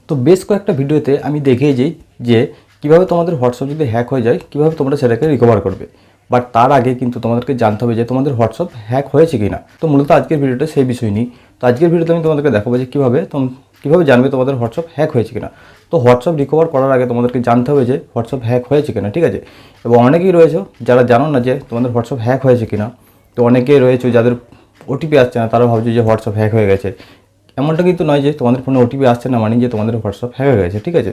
তো বেশ কয়েকটা ভিডিওতে আমি দেখিয়েছি যে কীভাবে তোমাদের হোয়াটসঅ্যাপ যদি হ্যাক হয়ে যায় কীভাবে তোমরা সেটাকে রিকভার করবে। বাট তার আগে কিন্তু তোমাদেরকে জানতে হবে যে তোমাদের হোয়াটসঅ্যাপ হ্যাক হয়েছে কি না। তো মূলত আজকের ভিডিওটা সেই বিষয় নিয়ে। তো আজকের ভিডিওতে আমি তোমাদেরকে দেখাবো যে কীভাবে জানবে তোমাদের হোয়াটসঅ্যাপ হ্যাক হয়েছে কিনা। তো হোয়াটসঅ্যাপ রিকভার করার আগে তোমাদেরকে জানতে হবে যে হোয়াটসঅ্যাপ হ্যাক হয়েছে কিনা, ঠিক আছে। এবং অনেকেই রয়েছে যারা জানো না যে তোমাদের হোয়াটসঅ্যাপ হ্যাক হয়েছে কিনা। তো অনেকেই রয়েছে যাদের ওটিপি আসছে না, তারা ভাবছে যে হোয়াটসঅ্যাপ হ্যাক হয়ে গেছে। এমনটা কিন্তু নয় যে তোমাদের ফোনে ওটিপি আসছে না মানে যে তোমাদের হোয়াটসঅ্যাপ হ্যাক হয়ে গেছে, ঠিক আছে।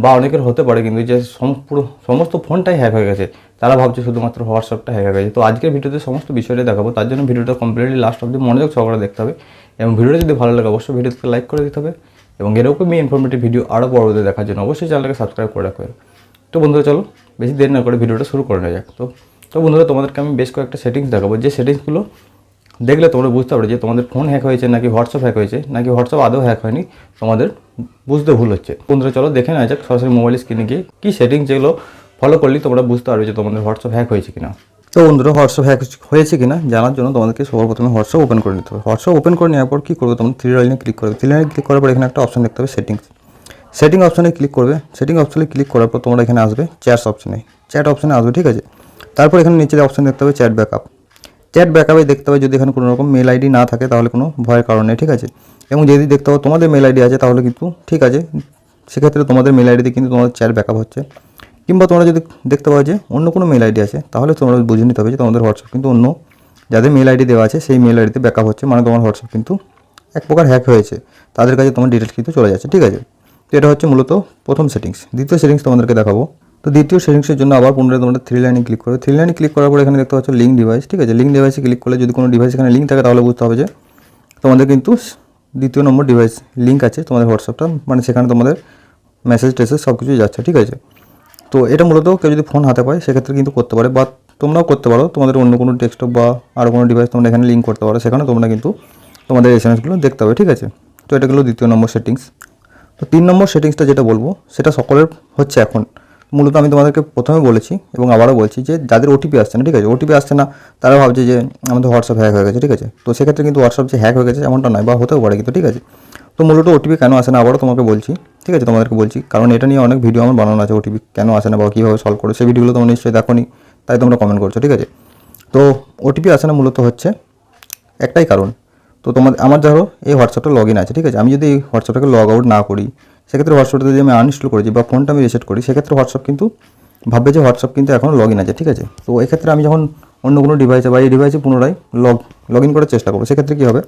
বা অনেকের হতে পারে কিন্তু যে সমস্ত ফোনটাই হ্যাক হয়ে গেছে, তারা ভাবছে শুধুমাত্র হোয়াটসঅ্যাপটা হ্যাক হয়ে গেছে। তো আজকের ভিডিওতে সমস্ত বিষয়টা দেখাবো, তার জন্য ভিডিওটা কমপ্লিটলি লাস্ট অবধি মনোযোগ সহকারে দেখতে হবে। এবং ভিডিওটা যদি ভালো লাগে অবশ্যই ভিডিওতে লাইক করে দিতে হবে। এবং এরকমই ইনফরমেটিভ ভিডিও আরও পরবর্তী দেখার জন্য অবশ্যই চ্যানেলটাকে সাবস্ক্রাইব করে রাখবে। তো বন্ধুরা চলো বেশি দেরি না করে ভিডিওটা শুরু করে নেওয়া যাক। তো বন্ধুরা তোমাদেরকে আমি বেশ কয়েকটা সেটিংস দেখাবো, যে সেটিংসগুলো দেখলে তোমরা বুঝতে পারবে যে তোমাদের ফোন হ্যাক হয়েছে নাকি হোয়াটসঅ্যাপ হ্যাক হয়েছে, নাকি হোয়াটসঅ্যাপ আদৌ হ্যাক হয়নি, তোমাদের বুঝতে ভুল হচ্ছে। বন্ধুরা চলো দেখে নেওয়া যাক সরাসরি মোবাইল স্ক্রিনে গিয়ে কী সেটিংস যেগুলো ফলো করলেই তোমরা বুঝতে পারবে যে তোমাদের হোয়াটসঅ্যাপ হ্যাক হয়েছে কিনা। তো বন্ধুরা হোয়াটসঅ্যাপ হ্যাক হয়েছে কিনা জানার জন্য তোমাদেরকে সবার প্রথমে হোয়াটসঅ্যাপ ওপেন করে নিতে হবে। হোয়াটসঅ্যাপ ওপেন করে নেওয়ার পর কী করবে, তোমরা থ্রি লাইনে ক্লিক করবে। থ্রি লাইনে ক্লিক করার পর এখানে একটা অপশন দেখতে হবে সেটিং অপশানে ক্লিক করবে। সেটিং অপশানে ক্লিক করার পর তোমরা এখানে আসবে চ্যাট অপশানে আসবে, ঠিক আছে। তারপর এখানে নিচে অপশান দেখতে হবে চ্যাট ব্যাকআপে দেখতে হবে যদি এখানে কোনো রকম মেল আইডি না থাকে তাহলে কোনো ভয়ের কারণ নেই, ঠিক আছে। এবং যদি দেখতে পাবো তোমাদের মেল আইডি আছে তাহলে কিন্তু ঠিক আছে, সেক্ষেত্রে তোমাদের মেল আইডিতে কিন্তু তোমাদের চ্যাট ব্যাকআপ হচ্ছে। কিংবা তোমরা যদি দেখতে পাও যে অন্য কোনো মেল আইডি আছে তাহলে তোমরা বুঝে নিতে হবে যে তোমাদের হোয়াটসঅ্যাপ কিন্তু অন্য যাদের মেল আইডি দেওয়া আছে সেই মেল আইডিতে ব্যাকআপ হচ্ছে, মানে তোমার হোয়াটসঅ্যাপ কিন্তু এক প্রকার হ্যাক হয়েছে, তাদের কাছে তোমার ডিটেলস কিন্তু চলে যাচ্ছে, ঠিক আছে। তো এটা হচ্ছে মূলত প্রথম সেটিংস। দ্বিতীয় সেটিংস তোমাদেরকে দেখাবো। তো দ্বিতীয় সেটিংসের জন্য আবার পুনরায় তোমরা থ্রি লাইনে ক্লিক করবে। থ্রি লাইনে ক্লিক করার পর এখানে দেখতে পাচ্ছ লিঙ্ক ডিভাইস, ঠিক আছে। লিঙ্ক ডিভাইসে ক্লিক করলে যদি কোনো ডিভাইস এখানে লিঙ্ক থাকে তাহলে বুঝতে হবে যে তোমাদের কিন্তু দ্বিতীয় নম্বর ডিভাইস লিঙ্ক আছে তোমাদের হোয়াটসঅ্যাপটা, মানে সেখানে তোমাদের মেসেজ টেসেজ সব কিছুই যাচ্ছে, ঠিক আছে। তো এটা মূলত কেউ যদি ফোন হাতে পায় সেক্ষেত্রে কিন্তু করতে পারে, বা তোমরাও করতে পারো তোমাদের অন্য কোনো ডেস্কটপ বা আরও কোনো ডিভাইস তোমরা এখানে লিঙ্ক করতে পারো, সেখানে তোমরা কিন্তু তোমাদের এসএমএসগুলো দেখতে হবে, ঠিক আছে। তো এটা গেলো দ্বিতীয় নম্বর সেটিংস। তো 3 নম্বর সেটিংসটা যেটা বলবো সেটা সকলের হচ্ছে এখন। মূলত আমি তোমাদেরকে প্রথমে বলেছি এবং আবারও বলছি যে যাদের ওটিপি আসছে না, ঠিক আছে, ওটিপি আসছে না তারা ভাবছে যে আমাদের হোয়াটসঅ্যাপ হ্যাক হয়ে গেছে, ঠিক আছে। তো সেক্ষেত্রে কিন্তু হোয়াটসঅ্যাপ যে হ্যাক হয়ে গেছে এমনটা নয়, বা হতেও পারে কিন্তু, ঠিক আছে। তো মূলত ওটিপি কেন আসে না আবারও তোমাকে বলছি, ঠিক আছে, তোমাদেরকে বলছি, কারণ এটা নিয়ে অনেক ভিডিও আমার বানানো আছে, ওটিপি কেন আসে না বা কীভাবে সলভ করে, সেই ভিডিওগুলো তোমরা নিশ্চয়ই দেখোনি, তাই তোমরা কমেন্ট করছো, ঠিক আছে। তো ওটিপি আসে না মূলত হচ্ছে একটাই কারণ। তো আমার ধরো এই হোয়াটসঅ্যাপটা লগ ইন আছে, ঠিক আছে। আমি যদি এই হোয়াটসঅ্যাপটাকে লগ আউট না করি, সেক্ষেত্রে হোয়াটসঅ্যাপটা যদি আমি আনইনস্টল করেছি বা ফোনটা আমি রিসেট করি, সেক্ষেত্রে হোয়াটসঅ্যাপ কিন্তু ভাববে যে হোয়াটসঅ্যাপ কিন্তু এখন লগ ইন আছে, ঠিক আছে। তো এক্ষেত্রে আমি যখন অন্য কোনো ডিভাইসে বা এই ডিভাইসে পুনরায় লগ ইন করার চেষ্টা করবো, সেক্ষেত্রে কী হবে,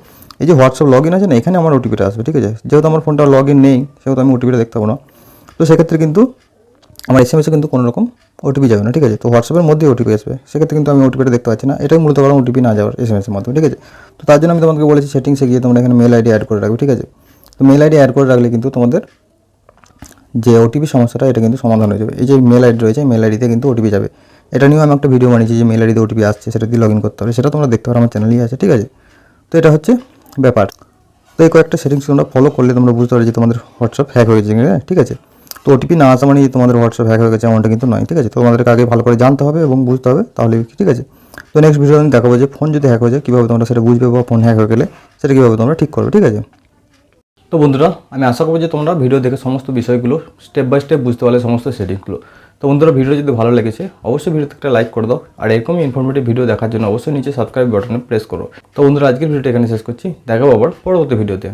এই যে হোয়াটসঅ্যাপ লগ ইন আছে না, এখানে আমার ওটিপিটা আসবে, ঠিক আছে। যেহেতু আমার ফোনটা লগ ইন নেই সেহেতু আমি ওটিপিটা দেখতে পাবো না। তো সেক্ষেত্রে কিন্তু আমার এসএমএসে কিন্তু কোনো রকম ওটিপি যাবে না, ঠিক আছে। তো হোয়াটসঅ্যাপের মধ্যেই ওটিপি আসবে, সেক্ষেত্রে কিন্তু আমি ওটিপিটা দেখতে পাচ্ছি না। এটাই মূলত কারণ ওটিপি না যাওয়ার এসএমএসের মাধ্যমে, ঠিক আছে। তো তার জন্য আমি তোমাদেরকে বলেছি সেটিংসে গিয়ে তোমরা এখানে মেল আইডি অ্যাড করে রাখবে, ঠিক আছে। তো মেল আইডি অ্যাড করে রাখলে কিন্তু তোমাদের যে ওটিপি সমস্যাটা এটা কিন্তু সমাধান হয়ে যাবে। এই যে মেল আইডি রয়েছে মেল আইডিতে কিন্তু ওটিপি যাবে। এটা নিয়েও আমি একটা ভিডিও বানিয়েছি যে মেল আইডিতে ওটিপি আসছে সেটা দিয়ে লগ ইন করতে হবে, সেটা তোমরা দেখতে পারো আমার চ্যানেলেই আছে, ঠিক আছে। তো এটা হচ্ছে ব্যাপার। তো এই কয়েকটা সেটিংস তোমরা ফলো করলে তোমরা বুঝতে পারবে যে তোমাদের হোয়াটসঅ্যাপ হ্যাক হয়ে গেছে, ঠিক আছে। তো ওটিপি না আসা মানে তোমাদের হোয়াটসঅ্যাপ হ্যাক হয়ে গেছে এমনটা কিন্তু নয়, ঠিক আছে। তো তোমাদেরকে আগে ভালো করে জানতে হবে এবং বুঝতে হবে, তাহলে ঠিক আছে। তো নেক্সট ভিডিও আমি দেখাবো যে ফোন যদি হ্যাক হয়ে যায় কীভাবে তোমরা সেটা বুঝবে, বা ফোন হ্যাক হয়ে গেলে সেটা কীভাবে তোমরা ঠিক করবে, ঠিক আছে। তো বন্ধুরা আমি আশা করব যে তোমরা ভিডিও দেখে সমস্ত বিষয়গুলো স্টেপ বাই স্টেপ বুঝতে পারলে সমস্ত সেটিংসগুলো। তো বন্ধুরা ভিডিও যদি ভালো লেগেছে অবশ্যই ভিডিওতে একটা লাইক করে দাও, আর এরকমই ইনফরমেটিভ ভিডিও দেখার জন্য অবশ্যই নিচে সাবস্ক্রাইব বাটনে প্রেস করো। তো বন্ধুরা আজকের ভিডিওটা এখানে শেষ করছি, দেখাবো আবার পরবর্তী ভিডিওতে।